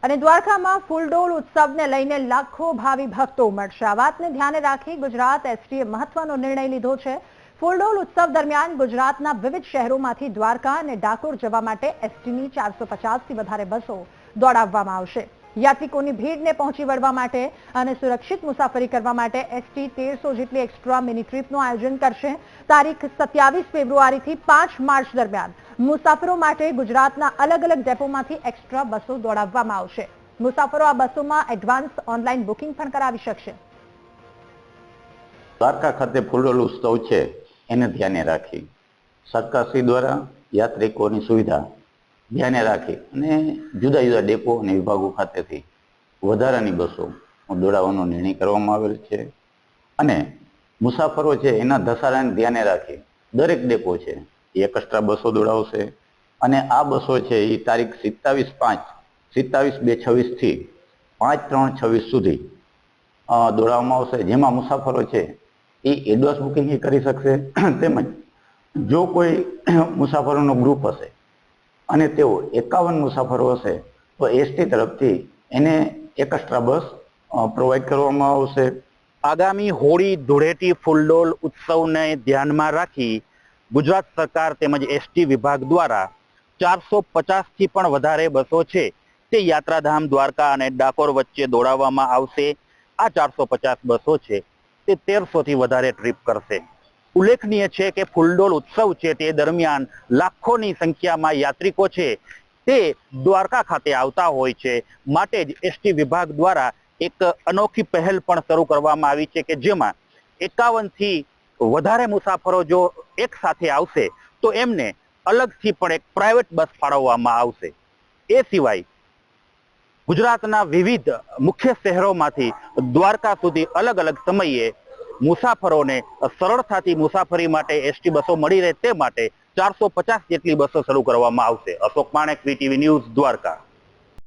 અને દ્વારકામાં ફૂલડોલ ઉત્સવને લઈને લાખો ભાવિ ભક્તો ઉમટશે। આ વાતને ધ્યાને રાખી ગુજરાત એસટીએ મહત્વનો નિર્ણય લીધો છે। ફૂલડોલ ઉત્સવ દરમિયાન ગુજરાતના વિવિધ શહેરોમાંથી દ્વારકા અને ડાકોર જવા માટે એસટીની 450થી વધારે બસો દોડાવવામાં આવશે। યાત્રિકોની ભીડને પહોંચી વળવા માટે અને સુરક્ષિત મુસાફરી કરવા માટે એસટી 1300 જેટલી એક્સ્ટ્રા મિની ટ્રીપનું આયોજન કરશે। તારીખ 27 ફેબ્રુઆરીથી 5 માર્ચ દરમિયાન મુસાફરો માટે ગુજરાતના અલગ અલગ ડેપોમાંથી એક્સ્ટ્રા બસો દોડાવવામાં આવશે। મુસાફરો આ બસોમાં એડવાન્સ ઓનલાઈન બુકિંગ પણ કરાવી શકશે। દ્વારકા ખાતે ફૂલડોલ ઉત્સવ છે એને ધ્યાને રાખી સરકારશ્રી દ્વારા યાત્રિકોની સુવિધા ધ્યાને રાખી અને જુદા જુદા ડેપો અને વિભાગો ખાતેથી વધારાની બસો દોડાવવાનો નિર્ણય કરવામાં આવેલ છે અને મુસાફરો છે એના ધસારાને ધ્યાને રાખી દરેક ડેપો છે એ એક્સ્ટ્રા બસો દોડાવશે અને આ બસો છે એ તારીખ 27/2/26 થી 5/3/26 સુધી દોડાવવામાં આવશે। જેમાં મુસાફરો છે એ એડવાન્સ બુકિંગ કરી શકશે તેમજ જો કોઈ મુસાફરોનો ગ્રુપ હશે અને તેઓ 51 મુસાફરો હશે તો એસટી તરફથી એને એક્સ્ટ્રા બસ પ્રોવાઈડ કરવામાં આવશે। આગામી હોળી ધૂળેટી ફૂલડોલ ઉત્સવને ધ્યાનમાં રાખી ગુજરાત સરકાર તેમજ એસટી વિભાગ દ્વારા 450થી પણ વધારે બસો છે તે યાત્રાધામ દ્વારકા અને ડાકોર વચ્ચે દોડાવવામાં આવશે। આ 450 બસો છે તે 1300થી વધારે ટ્રીપ કરશે। ઉલ્લેખનીય છે કે ફૂલડોલ ઉત્સવ છે તે દરમિયાન લાખોની સંખ્યામાં યાત્રિકો છે તે દ્વારકા ખાતે આવતા હોય છે। માટે જ એસટી વિભાગ દ્વારા એક અનોખી પહેલ પણ શરૂ કરવામાં આવી છે કે જેમાં 51થી વધારે મુસાફરો જો એક સાથે આવશે તો એમને અલગથી પણ એક પ્રાઇવેટ બસ ફાળવવામાં આવશે। એ સિવાય ગુજરાતના વિવિધ મુખ્ય શહેરોમાંથી દ્વારકા સુધી અલગ અલગ સમયે મુસાફરોને સરળતાથી મુસાફરી માટે એસટી બસો મળી રહે તે માટે 450 જેટલી બસો શરૂ કરવામાં આવશે। અશોક માણેક, વીટીવી ન્યૂઝ, દ્વારકા।